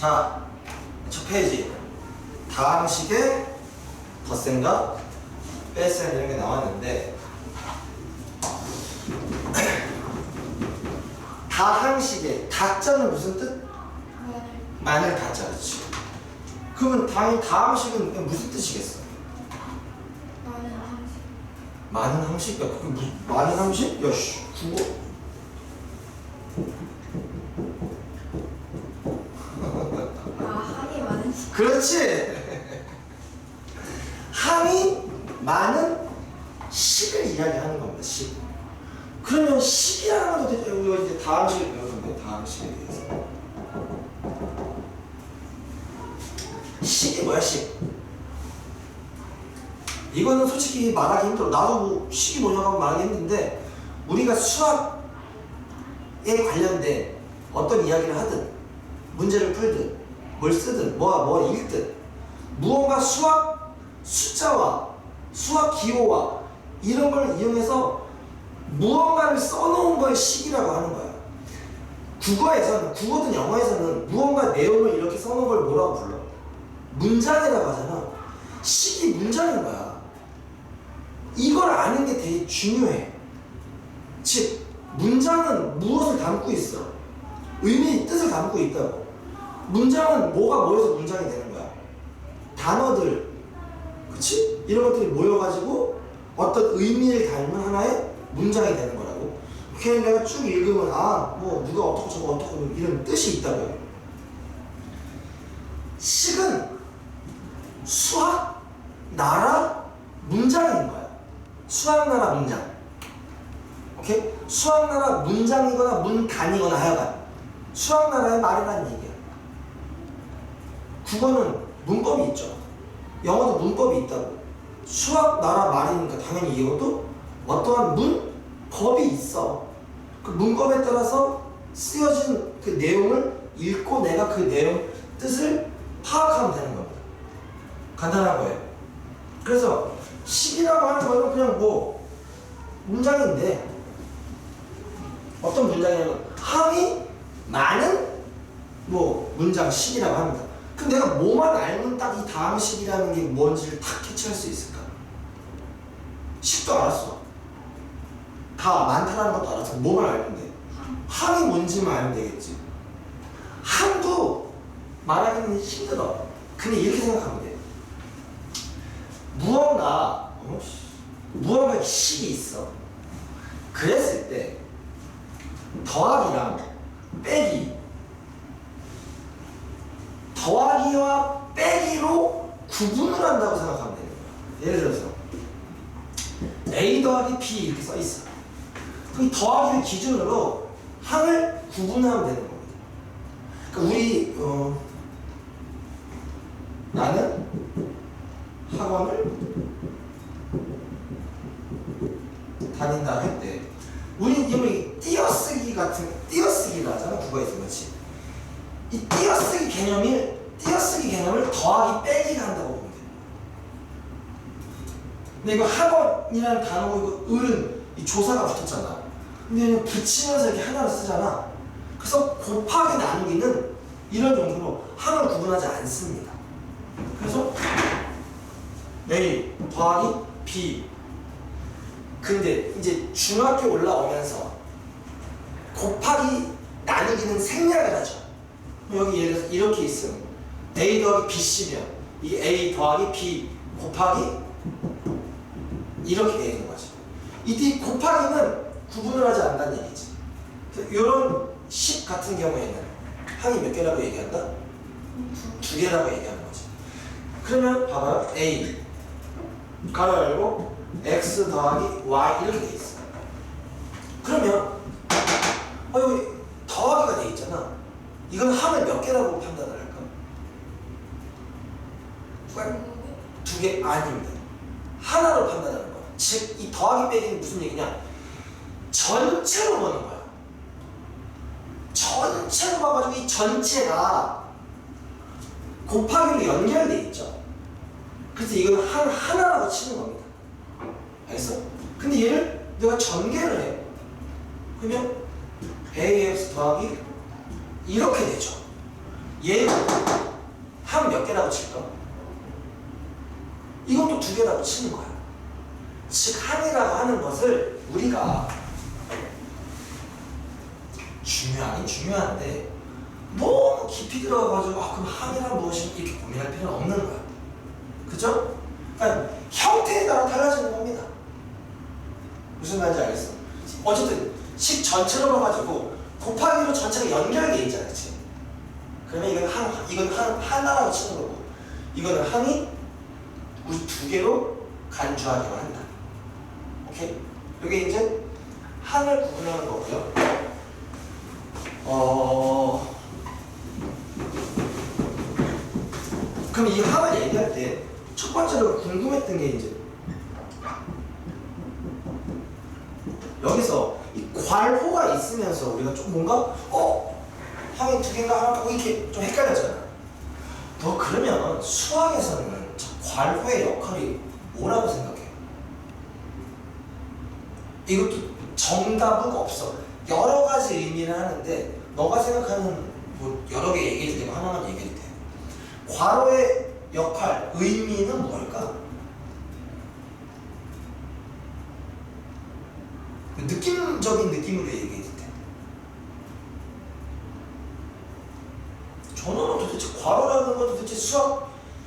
자, 첫 페이지. 다항식의 덧셈과 뺄셈 이런 게 나왔는데 다항식의 다자는 무슨 뜻? 마늘 다자. 그렇지. 그러면 당연히 다항식은 무슨 뜻이겠어? 많은 항식? 야, 그게 무슨 많은 항식? 야, 씨, 국어. 항이 많은 식. 그렇지. 항이 많은 식을 이야기하는 겁니다. 식. 그러면 식이라는 것도 우리가 이제 다항식을 배웠는데 다항식에 대해서. 식이 뭐야, 식? 이거는 솔직히 말하기 힘들어. 나도 뭐 식이 뭐냐고 하면 말하기 힘든데 우리가 수학에 관련된 어떤 이야기를 하든 문제를 풀든 뭘 쓰든 뭐 읽든 무언가 수학 숫자와 수학 기호와 이런 걸 이용해서 무언가를 써놓은 걸 식이라고 하는 거야. 국어에서는, 국어든 영어에서는 무언가 내용을 이렇게 써놓은 걸 뭐라고 불러? 문장이라고 하잖아. 식이 문장인 거야. 이걸 아는 게 되게 중요해. 즉 문장은 무엇을 담고 있어? 의미, 뜻을 담고 있다고. 문장은 뭐가 모여서 문장이 되는 거야. 단어들, 그치? 이런 것들이 모여가지고 어떤 의미를 담은 하나의 문장이 되는 거라고. 그냥 내가 쭉 읽으면 뭐 누가 어떻고 저거 어떻고 이런 뜻이 있다고요. 식은 수학, 나라, 문장인 거야. 수학, 나라, 문장. 오케이? 수학, 나라, 문장이거나 문단이거나 하여간 수학, 나라의 말이라는 얘기야. 국어는 문법이 있죠. 영어도 문법이 있다고. 수학, 나라, 말이니까 당연히 이것도 어떠한 문법이 있어. 그 문법에 따라서 쓰여진 그 내용을 읽고 내가 그 내용 뜻을 파악하면 되는 겁니다. 간단한 거예요. 그래서 식이라고 하는 거는 그냥 뭐 문장인데 어떤 문장이냐면 항이 많은 뭐 문장 식이라고 합니다. 그럼 내가 뭐만 알면 딱 이 다항식이라는 게 뭔지를 다 캐치할 수 있을까? 식도 알았어. 다 많다라는 것도 알았어. 뭐만 알면 돼? 항이 뭔지만 알면 되겠지. 항도 말하기는 힘들어. 근데 이렇게 생각하면 돼. 무언가 식이 있어. 그랬을 때 더하기랑 빼기, 더하기와 빼기로 구분을 한다고 생각하면 되는 거야. 예를 들어서 A 더하기 B 이렇게 써 있어. 그럼 더하기를 기준으로 항을 구분하면 되는 겁니다. 그러니까 우리 나는 학원을 다닌다 할 때 우리 이걸 띄어쓰기를 하잖아. 국어에서. 그렇지. 이 띄어쓰기 개념을 더하기 빼기가 한다고 보면 돼. 근데 이거 학원이라는 단어고 이거 을은 이 조사가 붙었잖아. 근데 그냥 붙이면서 이렇게 하나를 쓰잖아. 그래서 곱하기 나누기는 이런 정도로 항을 구분하지 않습니다. 그래서 A 더하기 B. 근데 이제 중학교 올라오면서 곱하기 나누기는 생략을 하죠. 여기 예를 들어서 이렇게 있으면 A 더하기 BC면 이 A 더하기 B 곱하기 이렇게 되어 있는 거지. 이때 곱하기는 구분을 하지 않는다는 얘기지. 이런 식 같은 경우에는 항이 몇 개라고 얘기한다? 두 개라고 얘기하는 거지. 그러면 봐봐요. A 가로 열고 X 더하기 Y 이렇게 돼 있어. 그러면 여기 더하기가 돼 있잖아. 이건 항을 몇 개라고 판단을 할까? 두 개? 아닙니다. 하나로 판단하는 거야. 즉, 이 더하기 빼기는 무슨 얘기냐? 전체로 보는 거야. 전체로 봐가지고 이 전체가 곱하기로 연결돼 있죠. 그래서 이건 하나라고 치는 겁니다. 알겠어? 근데 얘를 내가 전개를 해. 그러면 AX 더하기 이렇게 되죠. 얘는 한 몇 개라고 칠까? 이건 또 두 개라고 치는 거야. 즉 항이라고 하는 것을 우리가 중요하긴 중요한데 너무 깊이 들어가가지고 그럼 항이란 무엇이 이렇게 고민할 필요는 없는 거야. 그죠? 그러니까 형태에 따라 달라지는 겁니다. 무슨 말인지 알겠어? 어쨌든 식 전체로 봐가지고 곱하기로 전체가 연결돼 있잖아, 그치? 그러면 이건 하나라고 치는 거고, 이거는 항이 우리 두 개로 간주하기로 한다. 오케이? 이게 이제 항을 구분하는 거고요. 그럼 이 항을 얘기할 때 첫 번째로 궁금했던 게 이제 여기서 이 괄호가 있으면서 우리가 좀 뭔가 항이 두 개인가 하나 이렇게 좀 헷갈렸잖아. 너 그러면 수학에서는 저 괄호의 역할이 뭐라고 생각해? 이것도 정답은 없어. 여러 가지 의미를 하는데 너가 생각하는 뭐 여러 개 얘기해도 되고 하나만 얘기해도 돼. 괄호의 역할, 의미는 뭘까? 느낌적인 느낌으로 얘기해도 돼. 전원은 도대체 괄호라는 건 도대체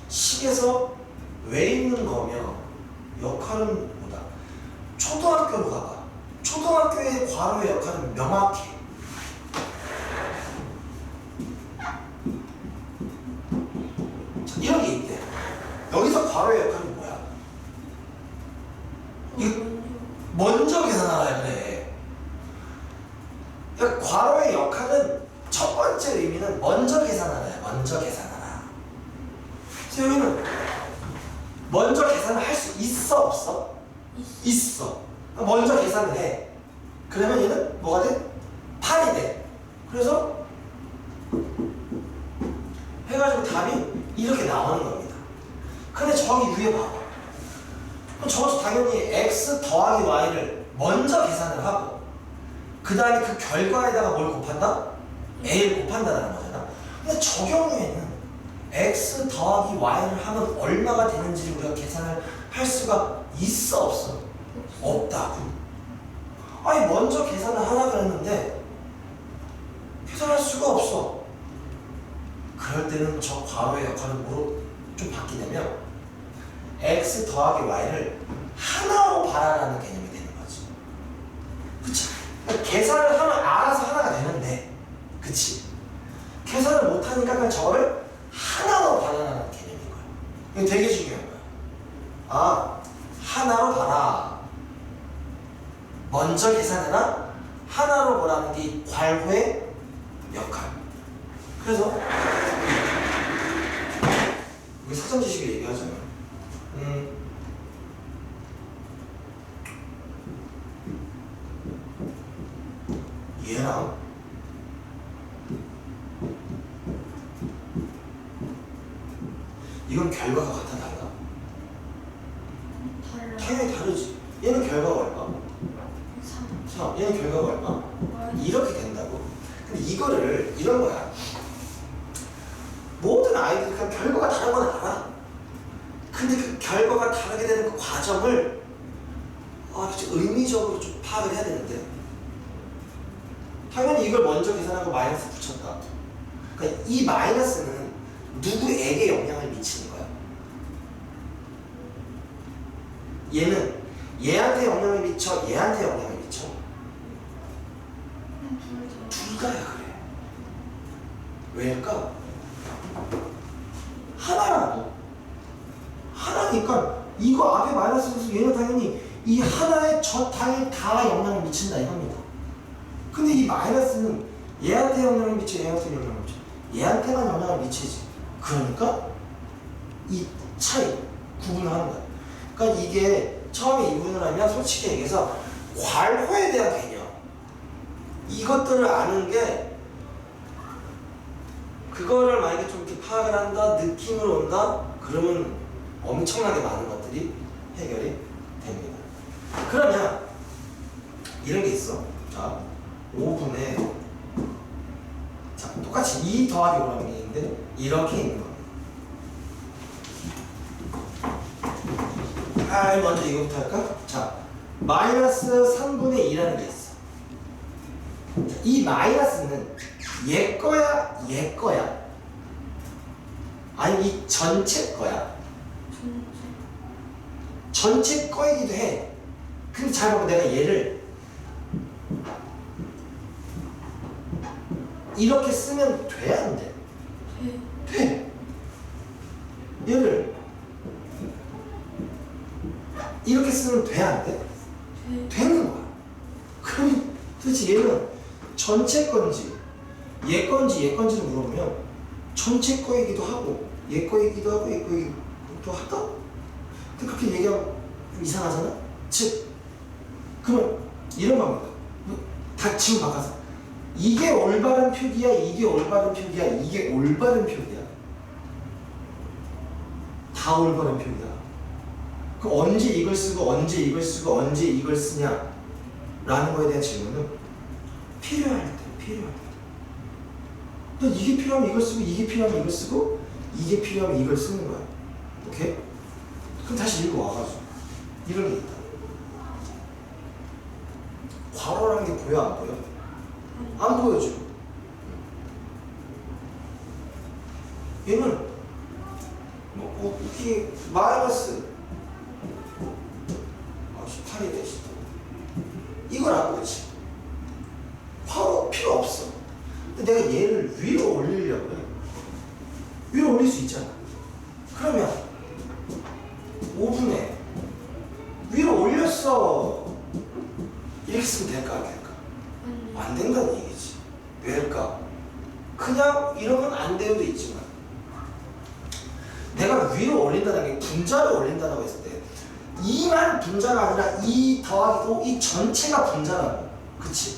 수학식에서 왜 있는 거며 역할은 뭐다? 초등학교로 가봐. 초등학교의 괄호의 역할은 명확해. 자, 이런 게 있대. 여기서 괄호의 역할은 뭐야? 이거 먼저 계산하라 그래. 그러니까 괄호의 역할은 첫 번째 의미는 먼저 계산하라야. 먼저 계산하라. 그래서 여기는 먼저 계산을 할 수 있어 없어? 있어. 먼저 계산을 해. 그러면 얘는 뭐가 돼? 8이 돼. 그래서 해가지고 답이 이렇게 나오는 겁니다. 근데 저기 위에 봐봐. 그럼 저것도 당연히 x 더하기 y를 먼저 계산을 하고 그 다음에 그 결과에다가 뭘 곱한다? a를 곱한다는 거잖아. 근데 저 경우에는 x 더하기 y를 하면 얼마가 되는지를 우리가 계산을 할 수가 있어 없어? 없다고. 아니 먼저 계산을 하라 그랬는데 계산할 수가 없어. 그럴 때는 저 괄호의 역할은 뭐로 좀 바뀌냐면 x 더하기 y를 하나로 발환하는 개념이 되는 거지. 그치? 그러니까 계산을 하면 알아서 하나가 되는데, 그치? 계산을 못하니까 그냥 저거를 하나로 발환하는 개념인 거야. 이거 되게 중요한 거야. 하나로 봐라. 먼저 계산해라. 하나로 보라는 게 이 괄호의 역할. 그래서 우리 사전 지식을 얘기하자면 얘랑 이건 결과가 같아 달라? 달라. 당연히 다르지. 얘는 결과가 얼마? 3. 얘는 결과가 얼마? 이렇게 된다고. 근데 이거를 이런 거야. 모든 아이들이 그냥 결과가 다른 건 알아. 근데 그 결과가 다르게 되는 그 과정을 의미적으로 좀 파악을 해야 되는데 당연히 이걸 먼저 계산하고 마이너스 붙였다. 그러니까 이 마이너스는 누구에게 영향을 미치는 거야? 얘는 얘한테 영향을 미쳐? 얘한테 영향을 미쳐? 둘 다야 그래. 왜일까? 하나라고. 하나니까 이거 앞에 마이너스에서 얘는 당연히 이 하나에 저 당연히 다 영향을 미친다 이겁니다. 근데 이 마이너스는 얘한테 영향을 미쳐, 얘한테 영향을 미쳐. 얘한테만 영향을 미치지. 그러니까 이 차이 구분을 하는 거야. 그러니까 이게 처음에 이 부분을 하면 솔직히 얘기해서 괄호에 대한 개념 이것들을 아는 게 그거를 만약에 좀 이렇게 파악을 한다, 느낌으로 온다, 그러면 엄청나게 많은 것들이 해결이 됩니다. 그러면 이런 게 있어. 자, 5분의 자 똑같이 2 더하기 5라는 게 있는데 이렇게 있는 겁니다. 먼저 이거부터 할까? 자, 마이너스 3분의 2라는 게 있어. 자, 이 마이너스는 얘 거야, 얘 거야? 아니 이 전체 거야? 전체 거이기도 해. 근데 잘 봐봐, 내가 얘를 이렇게 쓰면 돼, 안 돼? 돼. 얘를 이렇게 쓰면 돼, 안 돼? 되는 거야. 그럼 도대체 얘는 전체 건지 얘 건지 얘 건지를 물어보면 전체 거이기도 하고 얘 거이기도 하고 얘 거이기도 하다? 근데 그렇게 얘기하면 좀 이상하잖아? 즉 그러면 이런 겁니다. 다 지금 바꿔서 이게 올바른 표기야, 이게 올바른 표기야, 이게 올바른 표기야. 다 올바른 표기야. 그럼 언제 이걸 쓰고 언제 이걸 쓰고 언제 이걸 쓰냐 라는 거에 대한 질문은 필요할 때. 또 이게 필요하면 이걸 쓰고 이게 필요하면 이걸 쓰고 이게 필요하면 이걸 쓰는 거야. 오케이? 그럼 다시 읽어와가지고 이런 게 있다. 괄호라는 게 보여, 안 보여? 안 보여줘. 얘는 이게 마이너스 18이 되시. 이걸 안 보지. 괄호 필요 없어. 근데 내가 얘를 위로 올리려고 해. 위로 올릴 수 있잖아. 그러면 5분의 위로 올렸어. 이렇게 쓰면 될까 안 될까? 안 된다는 얘기지. 왜일까? 그냥 이러면 안 되어도 있지만 내가 위로 올린다는 게 분자를 올린다고 했을 때 2만 분자가 아니라 2 더하기 5, 이 전체가 분자라고. 그치?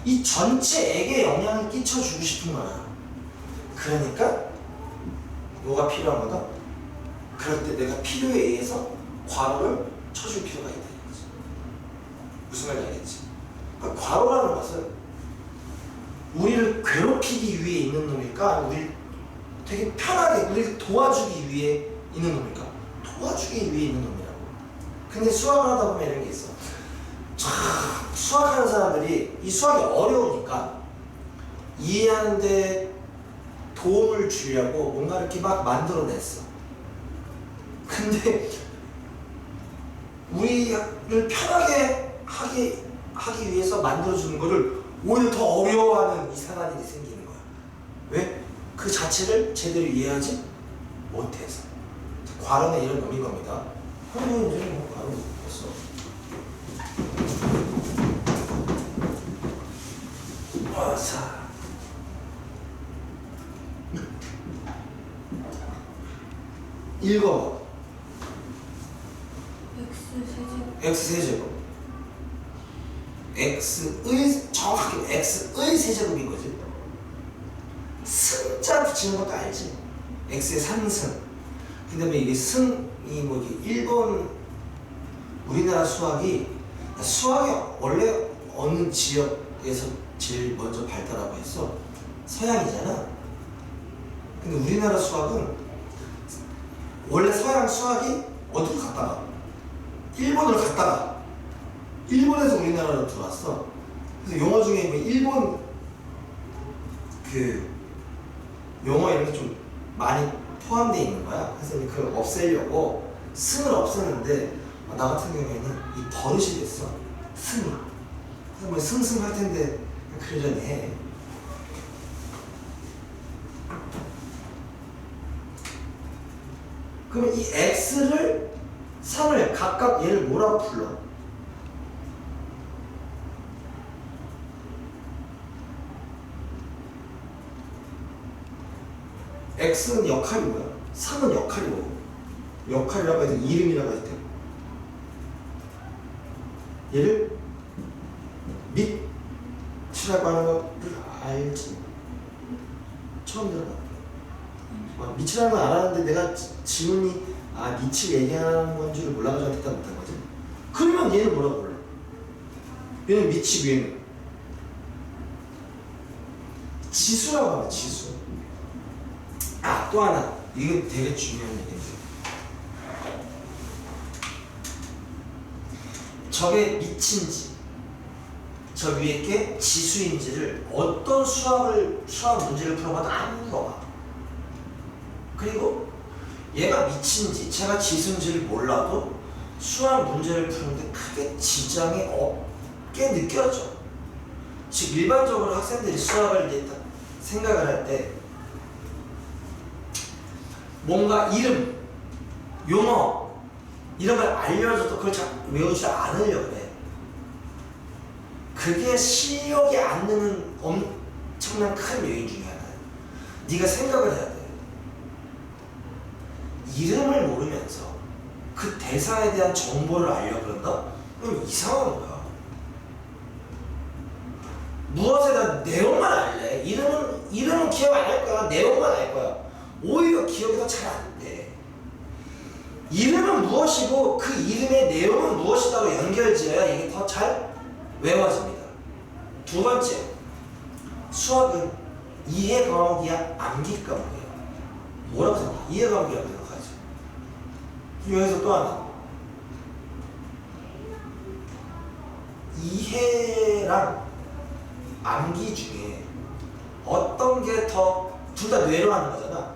이 전체에게 영향을 끼쳐주고 싶은 거야. 그러니까 뭐가 필요한 거다? 그럴 때 내가 필요에 의해서 괄호를 쳐줄 필요가 있다. 무슨 말인지 알겠지? 그러니까 괄호라는 것은 우리를 괴롭히기 위해 있는 놈일까? 우리를 되게 편하게 우리를 도와주기 위해 있는 놈일까? 도와주기 위해 있는 놈이라고. 근데 수학을 하다 보면 이런 게 있어. 참 수학하는 사람들이 이 수학이 어려우니까 이해하는데 도움을 주려고 뭔가 이렇게 막 만들어냈어. 근데 우리를 편하게 하기 위해서 만들어주는 거를 오히려 더 어려워하는 이상한 일이 생기는 거야. 왜? 그 자체를 제대로 이해하지 못해서. 괄호는 이런 놈인 겁니다. 그러면 이제 뭐 괄호 됐어. 자. 읽어봐. X세제곱. X의 정확하게 X의 세제곱인 거지. 승자 붙이는 것도 알지. X의 3승. 근데 뭐 이게 승이 뭐 이게 일본 우리나라 수학이 원래 어느 지역에서 제일 먼저 발달하고 했어? 서양이잖아. 근데 우리나라 수학은 원래 서양 수학이 어디로 갔다가 일본으로 갔다가 일본에서 우리나라로 들어왔어. 그래서 용어 중에 뭐 일본 그 용어 이런 게 좀 많이 포함되어 있는 거야. 그래서 그걸 없애려고 승을 없애는데 나 같은 경우에는 이 버릇이 됐어. 승이. 그래서 뭐 승승 할 텐데 그러려니 해. 그러면 이 X를 3을 각각 얘를 뭐라고 불러? X는 역할이 뭐야? 3은 역할이 뭐고? 역할이라고 해도 이름이라고 할 때 얘를 밑이라고 하는 거를 알지? 처음 들어봐. 밑이라는 건 알았는데 내가 지문이 밑을 얘기하는 건 줄 몰라가지고 대답 못한 거지. 그러면 얘는 뭐라고 불러? 얘는 밑이 위에는 지수라고 하면 지수. 아, 또 하나. 이게 되게 중요한 얘기인데. 저게 미친지, 저 위에 게 지수인지를 어떤 수학 문제를 풀어봐도 안 물어봐. 그리고 얘가 미친지, 제가 지수인지를 몰라도 수학 문제를 푸는데 크게 지장이 없게 느껴져. 즉 일반적으로 학생들이 수학을 이제 생각을 할 때 뭔가 이름, 용어 이런 걸 알려줘도 그걸 잘 외우지 않으려고 해. 그게 실력이 안 느는 엄청난 큰 요인 중에 하나야. 네가 생각을 해야 돼. 이름을 모르면서 그 대사에 대한 정보를 알려고 그런다? 그럼 이상한 거야. 무엇에 대한 내용만 알래. 이름은 기억 안 할 거야. 내용만 알 거야. 오히려 기억이 더 잘 안 돼. 이름은 무엇이고 그 이름의 내용은 무엇이다로 연결지어야 이게 더 잘 외워집니다. 두 번째, 수학은 이해 과목이야, 암기 과목이야. 뭐라고 생각해? 이해 과목이라고 생각하지. 여기서 또 하나. 이해랑 암기 중에 어떤 게 더, 둘 다 뇌로 하는 거잖아.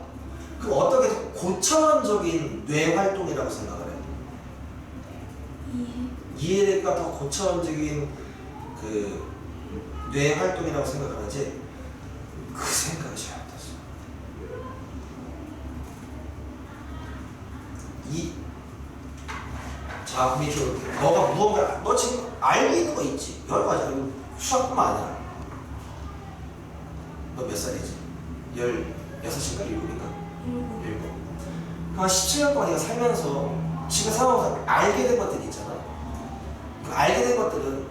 그럼 어떤 게 더 고차원적인 뇌 활동이라고 생각을 해? 이해가 더 고차원적인 그 뇌 활동이라고 생각을 하지? 그 생각이 잘못됐어. 자, 그럼 이렇게 너가 무언가, 너 지금 알고 있는 거 있지? 여러 가지 알고, 수학뿐만 아니라. 너 몇 살이지? 16인가? 7인가? 7. 그럼 17년 동안 네가 살면서 지금 상황에서 알게 된 것들이 있잖아. 그 알게 된 것들은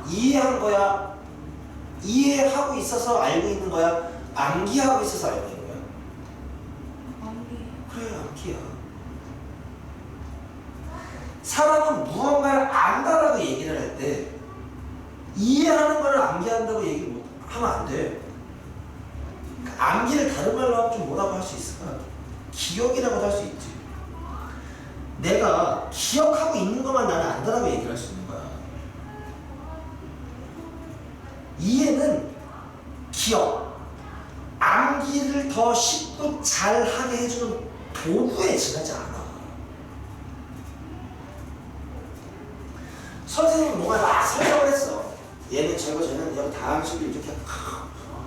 이해한 거야? 이해하고 있어서 알고 있는 거야? 암기하고 있어서 알고 있는 거야? 암기. 그래, 암기야. 사람은 무언가를 안다라고 얘기를 할 때 이해하는 거를 암기한다고 얘기를 하면 안 돼. 암기를 다른 말로 하면 좀 뭐라고 할 수 있을까? 기억이라고도 할 수 있지. 내가 기억하고 있는 것만 나는 안다라고 얘기를 할 수 있는 거야. 이해는 기억, 암기를 더 쉽고 잘하게 해주는 도구에 지나지 않아. 선생님이 뭔가 막 설명을 했어. 얘는 저거 쟤는 여기 다음 식으로 이렇게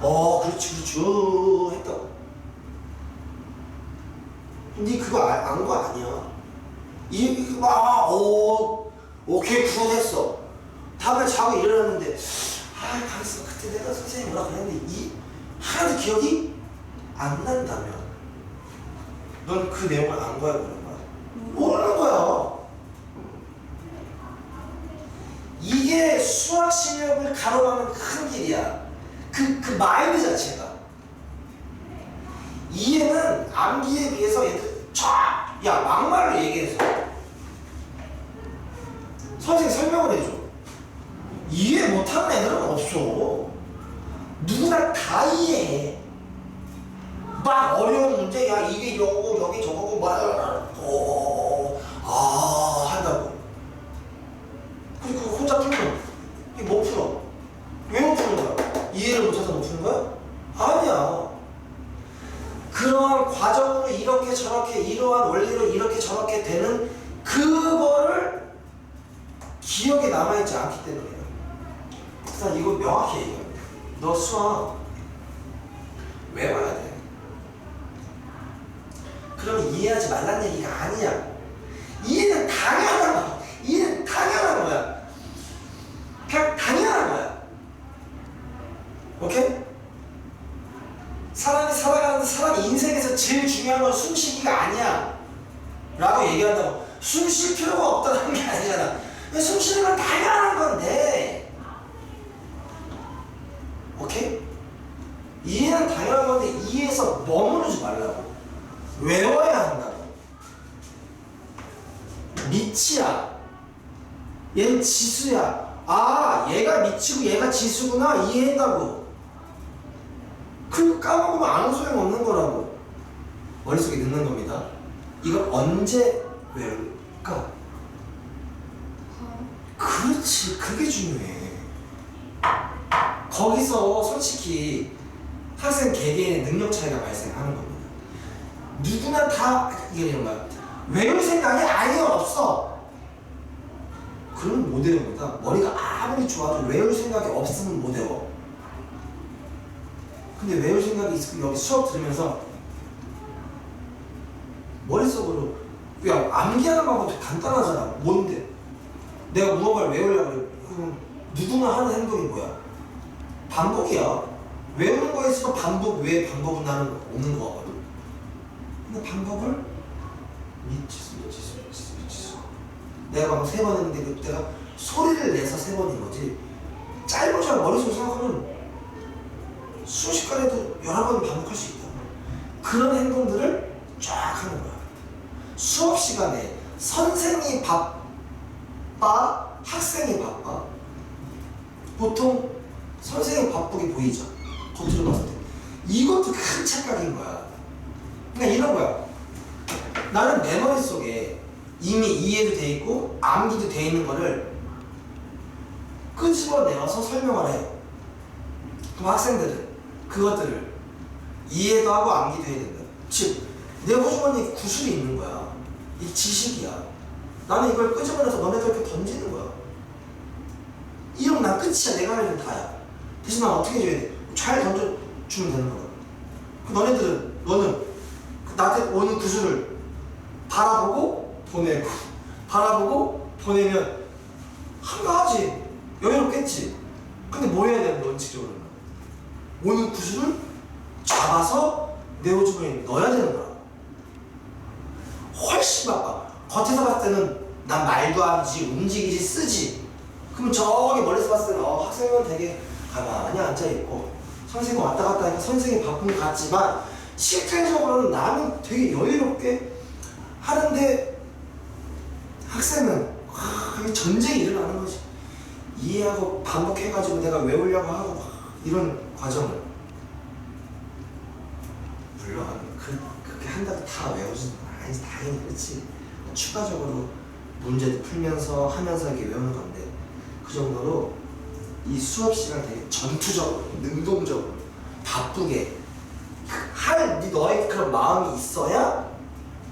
그렇지 했다고. 근데 그거 안 거 아니야. 이게 막 오케이 굿했어. 다음에 자고 일어났는데 가만있어. 그때 내가 선생님 뭐라 그랬는데 하나도 기억이 안 난다면 넌 그 내용을 안 거야 모르는 거야? 모르는 거야. 이게 수학 실력을 가로막는 큰 길이야. 그 마인드 자체가. 이해는 암기에 비해서 얘들 야 막말로 얘기해서 선생님 설명을 해줘. 이해 못하는 애들은 없어. 누구나 다 이해해. 막 어려운 문제, 야 이게 이거고 여기 저거고 한다고. 그리고 그거 혼자 풀면 이게 못 풀어. 왜 못 푸는 거야? 이해를 못해서 못 푸는 거야? 아니야. 그러한 과정으로 이렇게 저렇게 이러한 원리로 이렇게 저렇게 되는 그거를 기억에 남아있지 않기 때문이에요. 일단 이거 명확히 얘기합니다. 너 수학 외워야 돼. 그럼 이해하지 말란 얘기가 아니야. 이해는 당연한 거야. 이해는 당연한 거야. 그냥 당연한 거야. 오케이? 사람이 살아가는 사람 인생에서 제일 중요한 건 숨쉬기가 아니야 라고 얘기한다고 숨 쉴 필요가 없다는 게 아니잖아. 숨 쉬는 건 당연한 건데. 오케이? 이해는 당연한 건데 이해해서 머무르지 말라고. 외워야 한다고. 미치야. 얘는 지수야. 얘가 미치고 얘가 지수구나. 이해한다고. 그리고 까먹으면 아무 소용 없는 거라고 머릿속에 넣는 겁니다. 이걸 언제 외울까? 그렇지, 그게 중요해. 거기서 솔직히 학생 개개인의 능력 차이가 발생하는 겁니다. 누구나 다 이게 이런 거야. 외울 생각이 아예 없어. 그러면 못 외웁니다. 머리가 아무리 좋아도 외울 생각이 없으면 못 외워. 근데 외울 생각이 있으면 여기 수업 들으면서 머릿속으로 야, 암기하는 방법이 간단하잖아. 뭔데? 내가 무언가를 외우려고 그래. 누구나 하는 행동이 뭐야? 반복이야. 외우는 거에 있어서 반복 외에 방법은 나는 없는 거거든. 근데 방법을 미치수. 내가 방금 3번 했는데 그때가 소리를 내서 3번인 거지. 짧으면 머릿속으로 생각하면 순식간에도 여러 번 반복할 수 있다. 그런 행동들을 쫙 하는 거야. 수업 시간에 선생이 바빠, 학생이 바빠. 보통 선생이 바쁘게 보이죠. 겉으로 봤을 때. 이것도 큰 착각인 거야. 그러니까 이런 거야. 나는 내 머릿속에 이미 이해도 돼 있고 암기도 돼 있는 거를 끄집어내어서 설명을 해요. 그럼 학생들은 그것들을 이해도 하고 암기도 해야 된다. 즉, 내 호주머니에 구슬이 있는 거야. 이 지식이야. 나는 이걸 끄집어내서 너네들한테 던지는 거야. 이러면 난 끝이야. 내가 할 일은 다야. 대신 난 어떻게 해줘야 돼? 잘 던져주면 되는 거야. 너는 나한테 오는 구슬을 바라보고 보내고 바라보고 보내면 한가하지. 여유롭겠지. 근데 뭐 해야 되는 거야? 원칙적으로는 오는 구슬을 잡아서 내 호주머니에 넣어야 되는 거야. 훨씬 바빠. 겉에서 봤을 때는 난 말도 안 하지, 움직이지, 쓰지. 그러면 저기 멀리서 봤을 때는 학생은 되게 가만히 앉아있고 선생님 왔다 갔다 하니까 선생님이 바쁜 것 같지만 실질적으로는 나는 되게 여유롭게 하는데 학생은 그게 전쟁이 일어나는 거지. 이해하고 반복해가지고 내가 외우려고 하고 이런 과정을. 물론 그렇게 한다고 다 외우지는 아니지. 당연히 그렇지. 추가적으로 문제도 풀면서 하면서 이렇게 외우는 건데 그 정도로 이 수업 시간 되게 전투적으로, 능동적으로, 바쁘게 할 너의 그런 마음이 있어야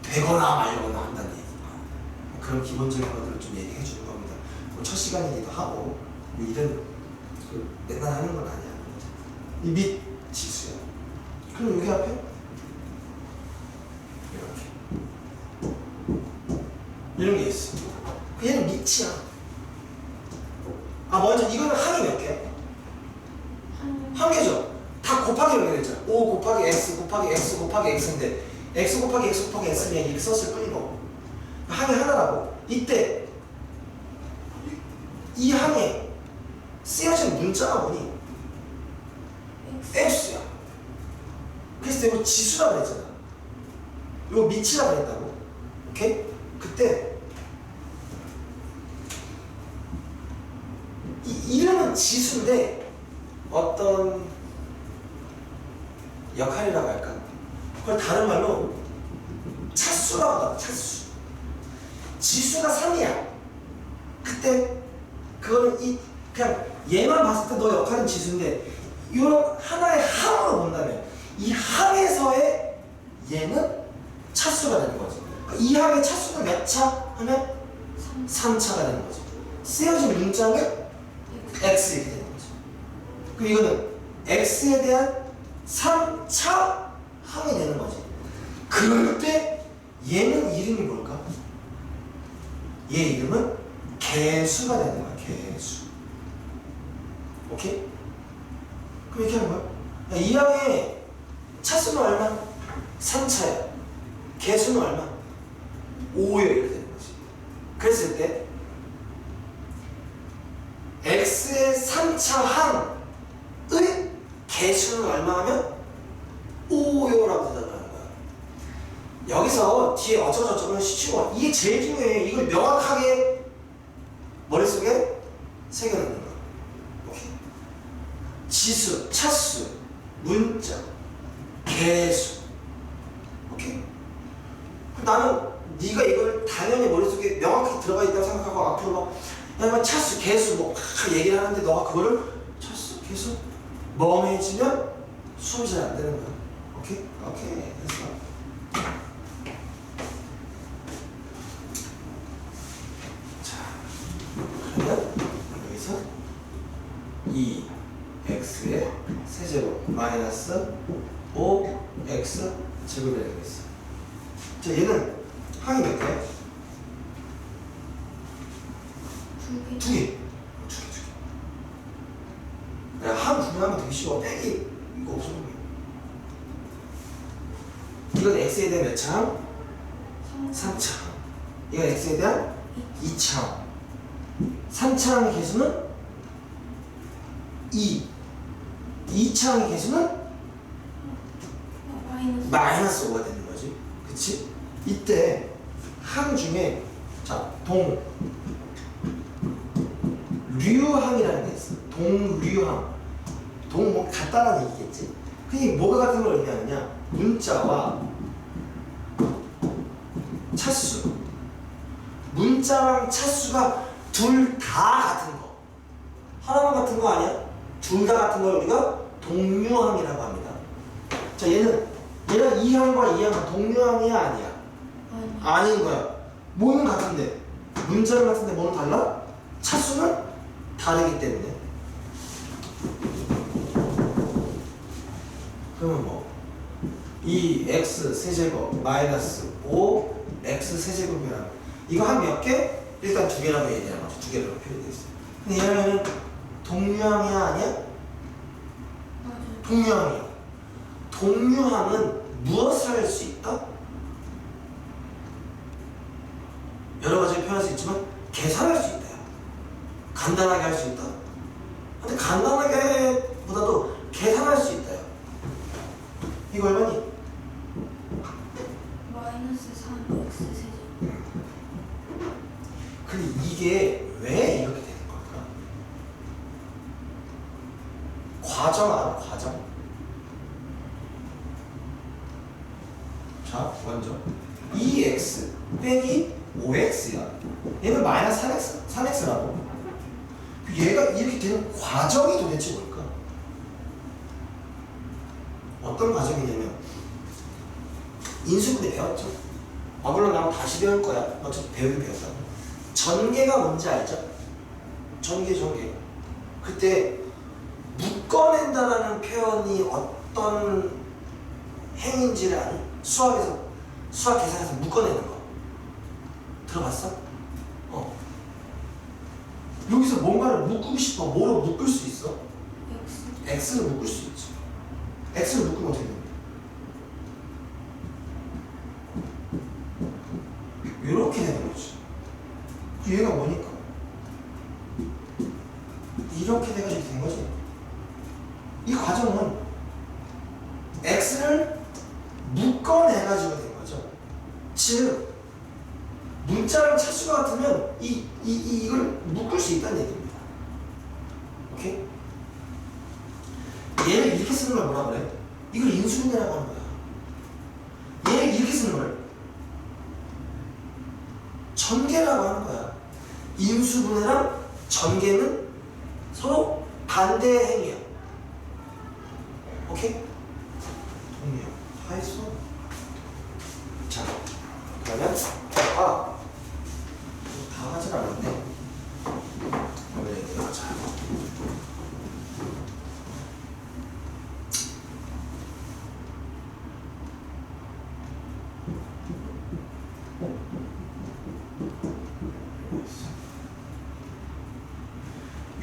되거나 말거나 한다는 얘기야. 그런 기본적인 것들을 좀 얘기해 주는 겁니다. 첫 시간이기도 하고 일은 맨날 하는 건 아니야. 이 밑 지수야. 그럼 여기 앞에 이런 게 있어. 얘는 밑이야. 먼저 이거는 항이 몇 개? 한 개죠. 다 곱하기 연결했잖아. 5 곱하기 x 곱하기 x 곱하기 x인데 x 곱하기 x 곱하기 x는 그냥 이렇게 썼을 뿐이고 항이 하나라고. 이때 이 항에 쓰여진 문자가 뭐니? x야. 그래서 이거 지수라고 그랬잖아. 이거 밑이라고 그랬다고. 오케이? 그때 이 이름은 지수인데 어떤 역할이라고 할까? 그걸 다른 말로 차수라고 하다. 차수. 지수가 3이야. 그때 그거는 그냥 얘만 봤을 때 너 역할은 지수인데 이런 하나의 항으로 본다면 이 항에서의 얘는 차수가 되는 거지. 이 항의 차수는 몇 차? 하면 3차가 되는 거지. 쓰여진 문장은 x 이렇게 되는 거지. 그럼 이거는 x에 대한 3차 항이 되는 거지. 그럴 때 얘는 이름이 뭘까? 얘 이름은 개수가 되는 거야. 개수. 오케이? 그럼 이렇게 하는 거야. 이 항의 차수는 얼마? 3차야. 개수는 얼마? 5요. 이렇게 되는 거지. 그랬을 때 x의 3차 항의 개수는 얼마 하면 5요라고 대답하는 거야. 여기서 뒤에 어쩌고저쩌고는 시치고 이게 제일 중요해. 이걸 명확하게 머릿속에 새겨놓는 거야. 오케이. 지수, 차수 문자, 개수. 오케이? 나는 네가 이걸 당연히 머릿속에 명확히 들어가 있다고 생각하고 앞으로 막 야, 막 차수, 개수 뭐 얘기를 하는데 너가 그거를 차수, 개수 멍해지면 수업이 잘 안 되는 거야. 오케이? 오케이. 됐어. 자, 그러면 여기서 2x의 세제곱 마이너스 5x 제곱이라고 되겠어. 자, 얘는 항이 몇 개야? 두 개. 야, 항 구분하면 되게 쉬워. 빼기 이거 없어도 돼. 이건 x에 대한 몇 차항? 3차항. 이건 x에 대한 2차항. 3차항의 개수는 2. 2차항의 개수는 마이너스 5가 되는 거지. 그치? 이때 항 중에 자, 류항이라는 게 있어. 동류항. 동 뭐 같다라는 얘기겠지. 그게 뭐가 같은 걸 의미하느냐? 문자와 차수. 문자랑 차수가 둘 다 같은 거. 하나만 같은 거 아니야? 둘 다 같은 걸 우리가 동류항이라고 합니다. 자, 얘는 2항과 2항은 동류항이야 아니야? 아닌 거야. 뭐는 같은데? 문자는 같은데 뭐는 달라? 차수는 다르기 때문에. 그러면 뭐 2x 세제곱 마이너스 5x 세제곱이라는 이거 한 몇 개? 일단 두 개라고 얘기하는 거죠. 두 개라고 표현되어 있어요. 근데 얘는 동류항이야 아니야? 맞아요. 동류항이야. 동류항은 무엇을 할 수 있다? 여러 가지 표현할 수 있지만 계산할 수 있다. 간단하게 할 수 있다. 근데 간단하게보다도 계산할 수 있다. 이거 얼마니? 마이너스 3x 세제곱. 근데 이게 왜 이렇게 되는 걸까? 과정 알아? 과정? 자, 먼저 2x 빼기 5x야. 얘는 마이너스 3x라고. 얘가 이렇게 되는 과정이 도대체 뭘까? 어떤 과정이냐면 인수분해 배웠죠? 물론 나는 다시 배울 거야. 어차피 배우긴 배웠다고. 전개가 뭔지 알죠? 전개. 그때 묶어낸다라는 표현이 어떤 행위인지를 아니? 수학 계산에서 묶어내는 거. 들어봤어? 여기서 뭔가를 묶고 싶어. 뭐로 묶을 수 있어? x를 묶을 수 있지. x를 묶으면 어떻게 됩니까? 이렇게 되는 거지. 얘가 뭐니까? 이렇게 돼가지고 된 거지. 이 과정은 x를 묶어내가지고 된 거죠. 즉 문자랑 차수가 같으면 이걸 묶을 수 있다는 얘기입니다. 오케이? 얘를 이렇게 쓰는 걸 뭐라 그래? 이걸 인수분해라고 하는 거야. 얘를 이렇게 쓰는 걸 전개라고 하는 거야. 인수분해랑 전개는 서로 반대의 행위야. 오케이? 동료 하이소. 자, 그러면 다 하진 않았네. 자,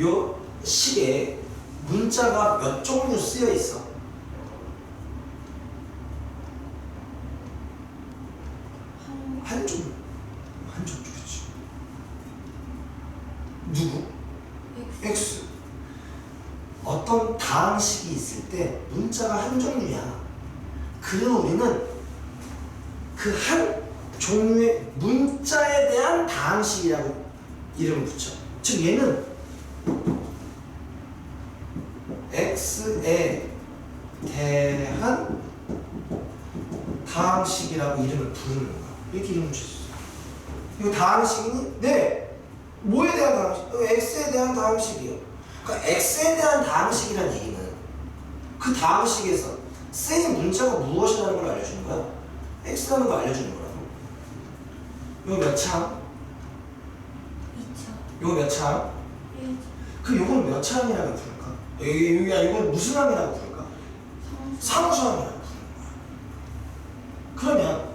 요 식에 문자가 몇 종류 쓰여 있어? 한 종류. 그렇지. 누구? X. 어떤 다항식이 있을 때 문자가 한 종류야. 그래서 우리는 그 한 종류의 문자에 대한 다항식이라고 이름을 붙여. 즉 얘는 x에 대한 다항식이라고 이름을 부르는 거야. 이렇게 이름을 주셨어. 이거 다항식이니? 네. 뭐에 대한 다항식? x에 대한 다항식이요. 그러니까 x에 대한 다항식이라는 얘기는 그 다항식에서 쓰인 문자가 무엇이라는 걸 알려주는 거야. x라는 걸 알려주는 거라고. 이거 몇 참? 2차. 이거 몇 참? 1차. 그 요건 몇 참이라고 부를까? 이건 무슨 함이라고 부를까? 상수함이라고 부르는 거야. 그러면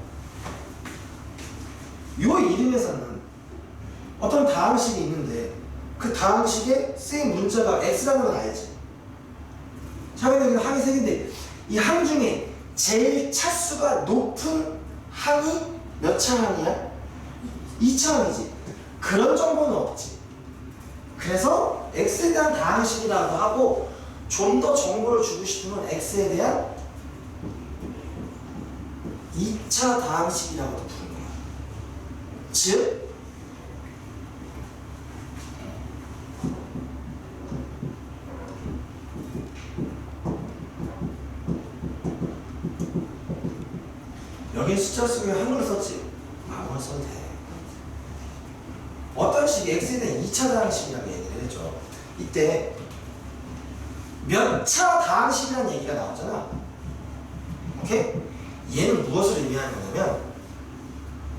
요 이름에서는 어떤 다항식이 있는데 그 다항식에 쓰인 문자가 x라는 건 알지. 자기는 항이 세 개인데 이 항 중에 제일 차수가 높은 항이 몇 차 항이야? 2차 항이지. 그런 정보는 없지. 그래서 x에 대한 다항식이라고 하고 좀 더 정보를 주고 싶으면 x에 대한 2차 다항식이라고 부르는 거야. 즉 여기 숫자 속에 한글을 썼지? 아무나 써도 돼. 어떤 식이 x에 대한 2차 다항식이라고 얘기를 했죠. 이때 몇 차 다항식이라는 얘기가 나왔잖아. 오케이? 얘는 무엇을 의미하는 거냐면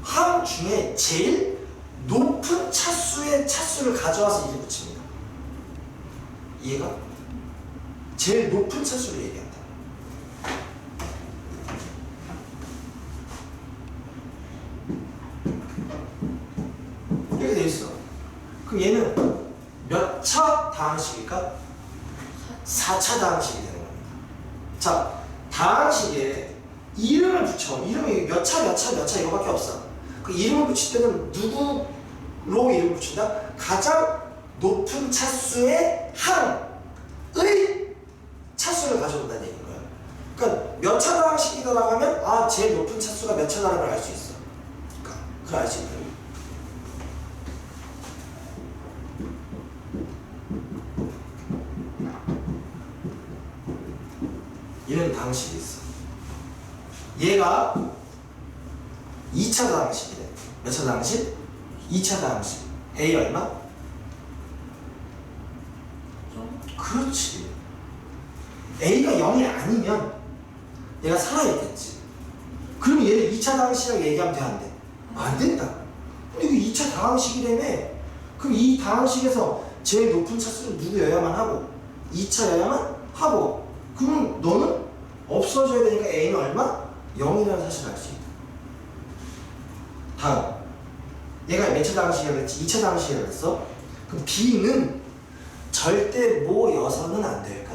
항 중에 제일 높은 차수의 차수를 가져와서 이를 붙입니다. 이해가? 제일 높은 차수를 얘기한다. 이렇게 돼 있어. 그럼 얘는 몇 차 다항식일까? 4차 다항식이 되는 겁니다. 자, 다항식에 이름을 붙여. 이름이 몇 차, 몇 차, 몇 차 이거밖에 없어. 그 이름을 붙일 때는 누구로 이름을 붙인다? 가장 높은 차수의 항의 차수를 가져온다는 얘기인 거야. 그러니까 몇 차 다항식이다라고 하면 아, 제일 높은 차수가 몇 차라는 걸 알 수 있어. 그러니까 그걸 알 수 있는 거야. 이런 다항식이 있어. 얘가 2차 다항식이래. 몇 차 다항식? 2차 다항식. A 얼마? 0. 그렇지. A가 0이 아니면 얘가 살아있겠지. 그럼 얘를 2차 다항식이라고 얘기하면 돼, 안 돼? 안 된다. 이거 2차 다항식이라며. 그럼 이 다항식에서 제일 높은 차수는 누구여야만 하고 2차여야만 하고 그럼 너는 없어져야 되니까 A는 얼마? 0이라는 사실을 알 수 있다. 다음. 얘가 몇 차 다항식이라고 했지? 2차 다항식이라고 했어? 그럼 B는 절대 모여서는 안 될까?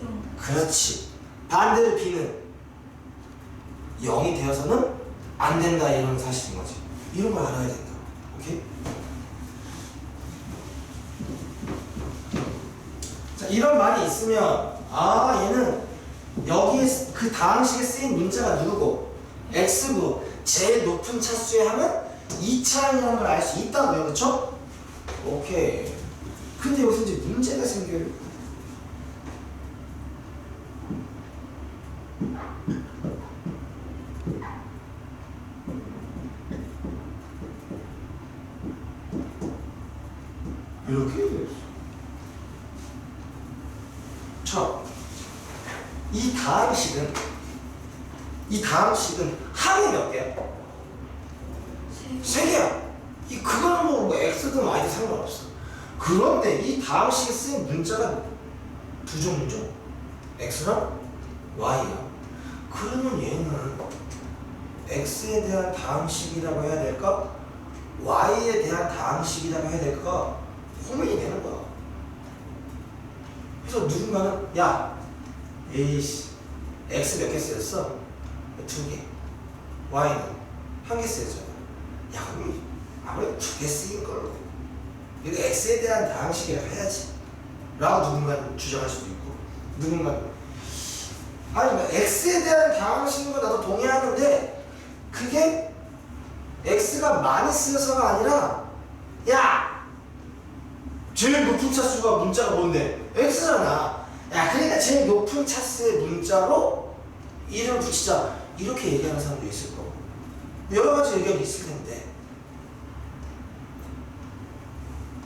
0. 그렇지. 반대로 B는 0이 되어서는 안 된다 이런 사실인 거지. 이런 걸 알아야 된다. 오케이? 자, 이런 말이 있으면 아, 얘는 여기에 그 다항식에 쓰인 문자가 누구고 x고 제일 높은 차수에 하면 2차이라는 걸 알 수 있다고요. 그쵸? 오케이. 근데 여기서 이제 문제가 생겨요. 이렇게 돼있어. 자, 이 다항식은 항이 몇 개야? 3개야. 그거는 뭐 x든 y든 상관없어. 그런데 이 다항식에 쓰인 문자가 두 종류죠. x랑 y야. 그러면 얘는 x에 대한 다항식이라고 해야 될까? y에 대한 다항식이라고 해야 될까? 고민이 되는 거야. 그래서 누군가는 야, 에이씨, x 몇 개 쓰였어? 2개. y는 1개 쓰였잖아. 야, 그럼 아무래도 2개 쓰인 걸로 이거 x에 대한 다항식이라고 해야지 라고 누군가는 주장할 수도 있고, 누군가는 아니 뭐 x에 대한 다항식인 거 나도 동의하는데 그게 x가 많이 쓰여서가 아니라 야, 제일 높은 차수가 문자가 뭔데? x잖아. 야, 그러니까 제일 높은 차수의 문자로 이름을 붙이자. 이렇게 얘기하는 사람도 있을 거고. 여러 가지 의견이 있을 텐데.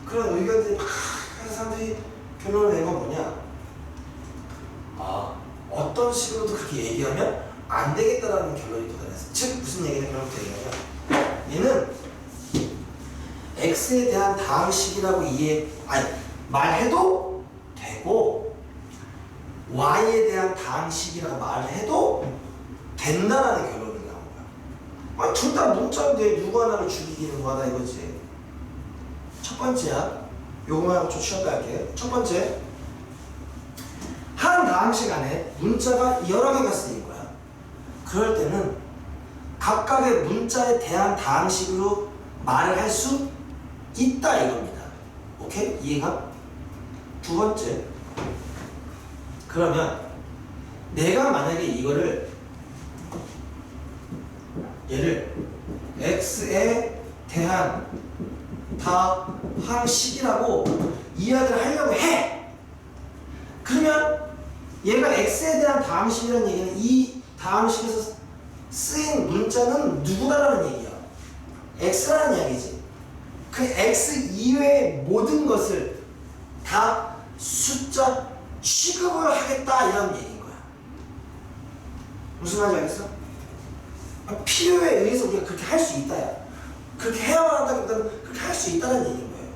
그런 의견들이 막 하는 사람들이 결론을 낸 건 뭐냐? 아, 어떤 식으로도 그렇게 얘기하면 안 되겠다라는 결론이 도달했어. 즉, 무슨 얘기냐, 결론부터 얘기하면 얘는 x에 대한 다항식이라고 말해도 되고 y에 대한 다항식이라고 말을 해도 된다라는 결론이 나온 거야. 둘 다 문자인데 누구 하나를 죽이기는 뭐하다 이거지. 첫 번째야. 요거만 하고 좀 쉬었다 할게요. 첫 번째, 한 다항식 안에 문자가 여러 개가 쓰인 거야. 그럴 때는 각각의 문자에 대한 다항식으로 말을 할 수 있다 이겁니다. 오케이? 이해가? 두 번째, 그러면 내가 만약에 이거를 얘를 x에 대한 다항식이라고 이야기를 하려고 해. 그러면 얘가 x에 대한 다항식이라는 얘기는 이 다항식에서 쓰인 문자는 누구다라는 얘기야. x라는 이야기지. 그 x 이외의 모든 것을 다 숫자 취급을 하겠다 이런 얘기인 거야. 무슨 말인지 알겠어? 필요에 의해서 우리가 그렇게 할 수 있다야. 그렇게 해야만 한다기보다는 그렇게 할 수 있다는 얘기인 거예요.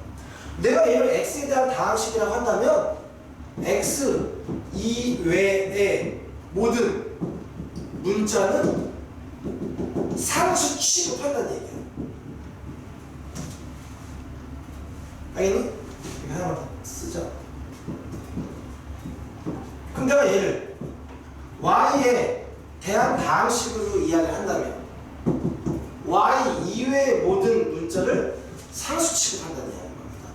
내가 얘를 x에 대한 다항식이라고 한다면 x 이외의 모든 문자는 상수 취급한다는 얘기야. 알겠니? 이거 하나만 더 쓰자. 그럼 내가 얘를 y에 대한 다항식으로 이야기를 한다면 y 이외의 모든 문자를 상수 취급한다는 이야기인 겁니다.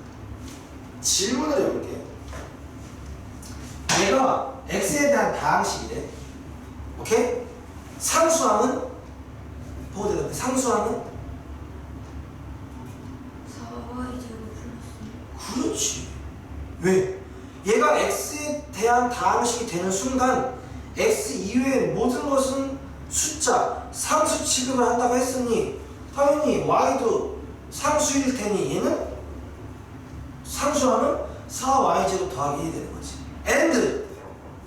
질문을 해볼게요. 얘가 x에 대한 다항식이래. 오케이? 상수항은? 보고 대답해. 상수항은? 4y 제곱 플러스 그렇지. 왜? 얘가 x에 대한 다항식이 되는 순간 x 이외의 모든 것은 숫자, 상수 취급을 한다고 했으니 당연히 y도 상수일 테니 얘는 상수하면 4y제곱 더하기 1이 되는 거지. and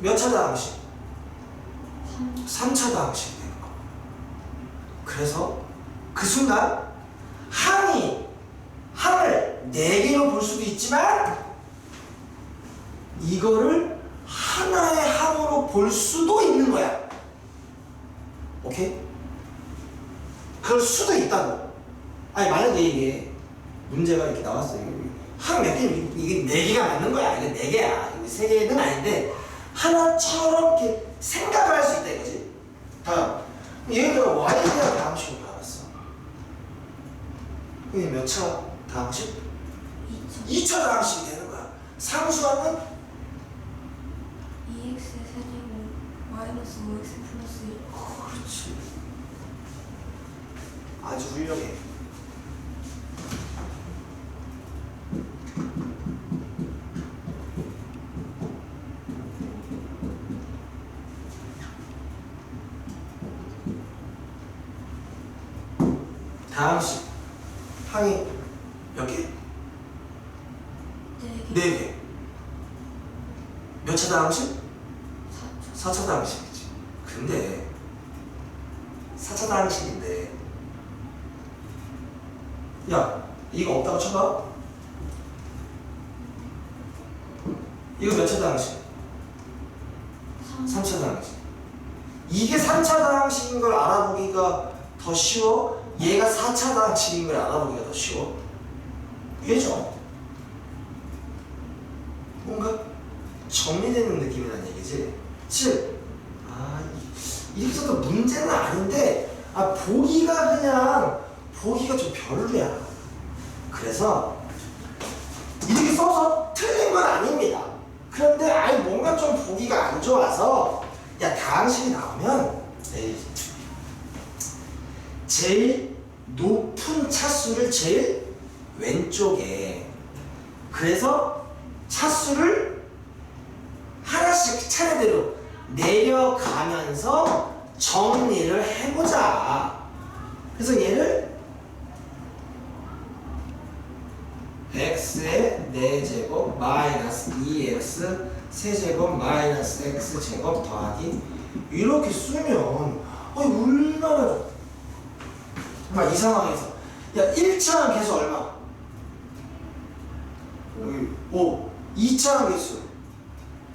몇 차 다항식? 3차 다항식이 되는 거. 그래서 그 순간 항을 4개로 볼 수도 있지만 이거를 하나의 항으로 볼 수도 있는 거야. 오케이? 그럴 수도 있다고. 아니 만약에 이게 문제가 이렇게 나왔어요. 항 몇 개, 이게 4개가 맞는 거야. 이게 4개야. 3개는 아닌데 하나처럼 이렇게 생각을 할 수 있다 이거지. 다음, 예를 들어 y에 대한 다항식을 나왔어. 이게 몇 차 다항식? 2차 다항식이 되는 거야. 상수하면 2x 세제곱 마이너스 5x 플러스 1. 그렇지. 아주 훌륭해. 다항식 항이 몇 개? 4개. 4개. 몇 차 다항식? 4차. 4차 다항식이지. 근데 4차 다항식인데 야 이거 없다고 쳐봐. 이거 몇 차 다항식? 3차 다항식. 이게 3차 다항식인 걸 알아보기가 더 쉬워? 얘가 4차 다항식인 걸 알아보기가 더 쉬워? 얘죠. 뭔가 정리되는 느낌이라는 얘기지. 즉, 이렇게 써도 문제는 아닌데, 보기가 좀 별로야. 그래서, 이렇게 써서 틀린 건 아닙니다. 그런데, 뭔가 좀 보기가 안 좋아서, 야, 다항식이 나오면, 에이, 제일 높은 차수를 제일 왼쪽에, 그래서 차수를 하나씩 차례대로 내려가면서 정리를 해보자. 그래서 얘를 x의 4제곱 마이너스 2x 세제곱 마이너스 x제곱 더하기 이렇게 쓰면 얼마나 정말 이 상황에서 야 1차항 계수 얼마? 여기 5 2차항 계수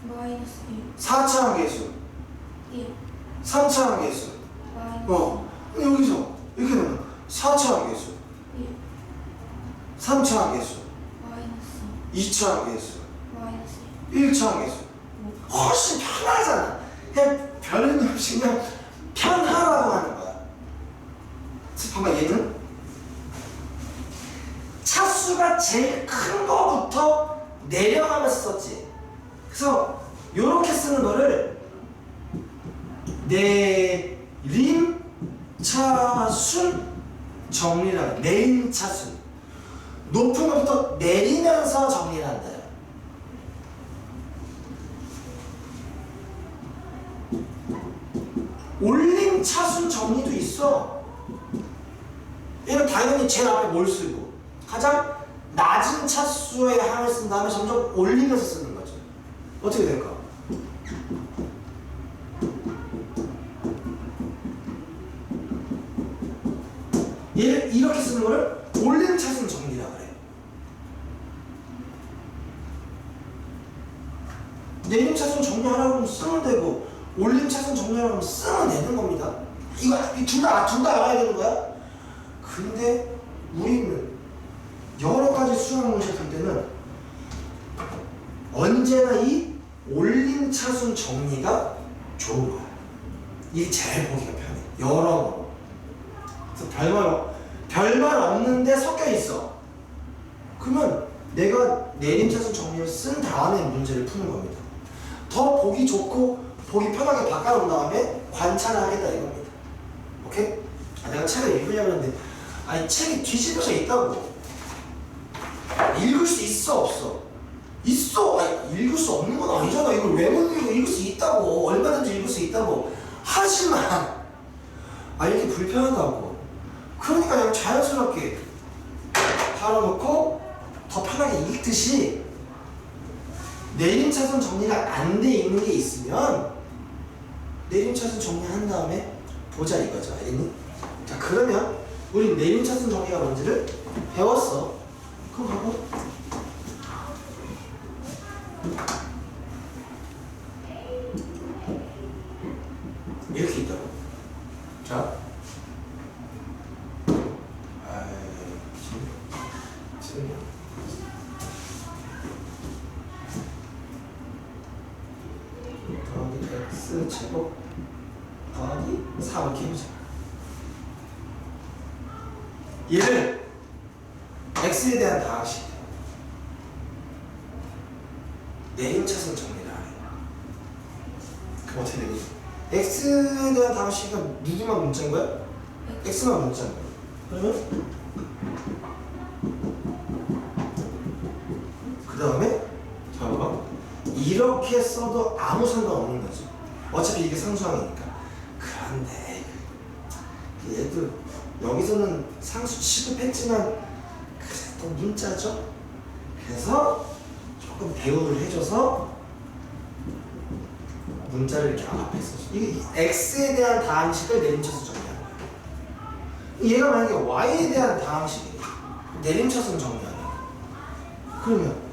마이너스 4차항 계수 1 3차항 계수 마이너스 근데 여기서 이렇게 되면 4차항 계수 1 3차항 계수 마이너스 2차항 계수 마이너스 1차항 계수 훨씬 편하잖아. 그냥 별의미 없이 그냥 편하라고 하는 거야. 봐봐 얘는 차수가 제일 큰 거부터 내려가면서 썼지. 그래서 요렇게 쓰는 거를 내림 차순 정리라. 내림 차순 높은 것부터 내리면서 정리를 한다. 올림 차순 정리도 있어. 얘는 당연히 제일 앞에 뭘 쓰고 가장 낮은 차수의 항을 쓴 다음에 점점 올리면서 쓰는 거죠. 어떻게 될까? 얘를 이렇게 쓰는 거를 올림 차순 정리라 그래. 내림 차순 정리하라고 하면 쓰면 되고 올림 차순 정리하라고 하면 쓰면 되는 겁니다. 이거 둘 다 알아야 되는 거야. 근데 우리는 여러 가지 수학 문제 풀 때는 언제나 이 올림 차순 정리가 좋은 거야. 이게 제일 보기가 편해. 여러모로. 그래서 별말 없는데 섞여 있어. 그러면 내가 내림 차순 정리를 쓴 다음에 문제를 푸는 겁니다. 더 보기 좋고 보기 편하게 바꿔놓은 다음에 관찰을 하겠다 이겁니다. 오케이? 내가 책을 읽으려고 했는데 아니 책이 뒤집어져 있다고. 읽을 수 있어 없어? 있어. 아니 읽을 수 없는 건 아니잖아. 이걸 왜 못 읽고 읽을 수 있다고. 얼마든지 읽을 수 있다고. 하지만 이렇게 불편하다고. 그러니까 그냥 자연스럽게 달아놓고 더 편하게 읽듯이 내림차순 정리가 안 돼 있는 게 있으면 내림차순 정리한 다음에 보자 이거죠. 알겠니? 자 그러면 우리 내림차순 정리가 뭔지를 배웠어. 그럼 하고 이렇게 있다고. 자 x제곱 더하기 4 이렇게 해보자. 얘를 x에 대한 다항식 내림차순 정리를 하래. 그럼 어떻게 되니? x에 대한 다항식은 누구만 문자인 거야? x만 문자인 거야. 그러면 그 다음에 자 봐봐 이렇게 써도 아무 상관없는 거지. 어차피 이게 상수항이니까. 그런데 얘도 여기서는 상수 취급했지만 그래도 문자죠. 그래서 조금 대우를 해줘서 문자를 이렇게 앞에 써줘. 이게 x에 대한 다항식을 내림차순 정리하는 거야. 얘가 만약에 y에 대한 다항식이래. 내림차순 정리하는 거야. 그러면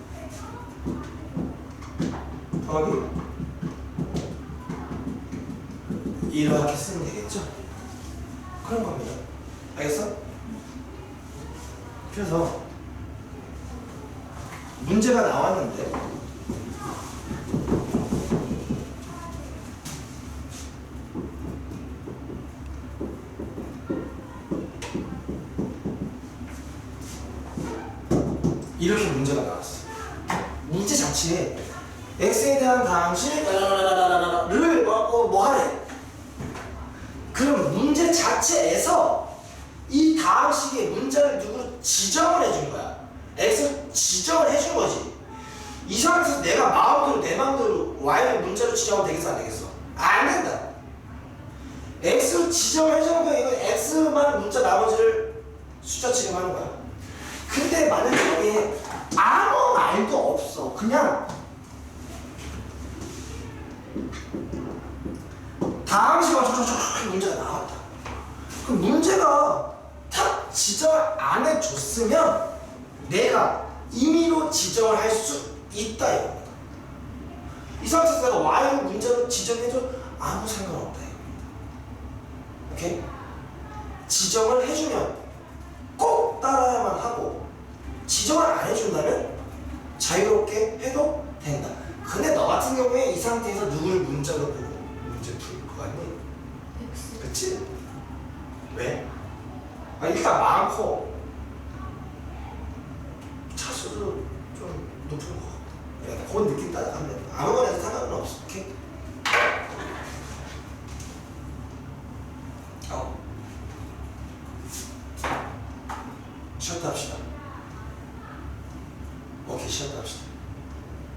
더하기 이렇게 쓰면 되겠죠? 그런 겁니다. 알겠어? 그래서 문제가 나왔는데 이렇게 문제가 나왔어. 문제 자체에 x에 대한 다항식을 뭐 하래? 그럼 문제 자체에서 이 다항식의 문자를 누구로 지정을 해준 거야. x를 지정을 해준 거지. 이 상태에서 내가 마음대로 내 마음대로 y를 문자로 지정하면 되겠어 안 되겠어? 안 된다. x로 지정해주는 거야. 이건 x만 문자 나머지를 숫자 지정하는 거야. 근데 만약에 여기에 아무 말도 없어. 그냥 다음 시간 저 문제가 나왔다. 그럼 문제가 탁 지정을 안 해줬으면 내가 임의로 지정을 할 수 있다 이겁니다. 이 상태에서 내가 y를 문제로 지정해도 아무 상관없다 이겁니다. 오케이? 지정을 해주면 꼭 따라야만 하고 지정을 안 해준다면 자유롭게 해도 된다. 근데 너 같은 경우에 이 상태에서 누구를 문자로 보고 문제 풀 거 같니? X. 그치? 왜? 아니 일단 많고 차수도 좀 높은 거 같고 그냥 그런 느낌 따라가면 돼. 아무거나 해도 상관은 없어. 오케이? 쉬었다 합시다. 오케이 쉬었다 합시다.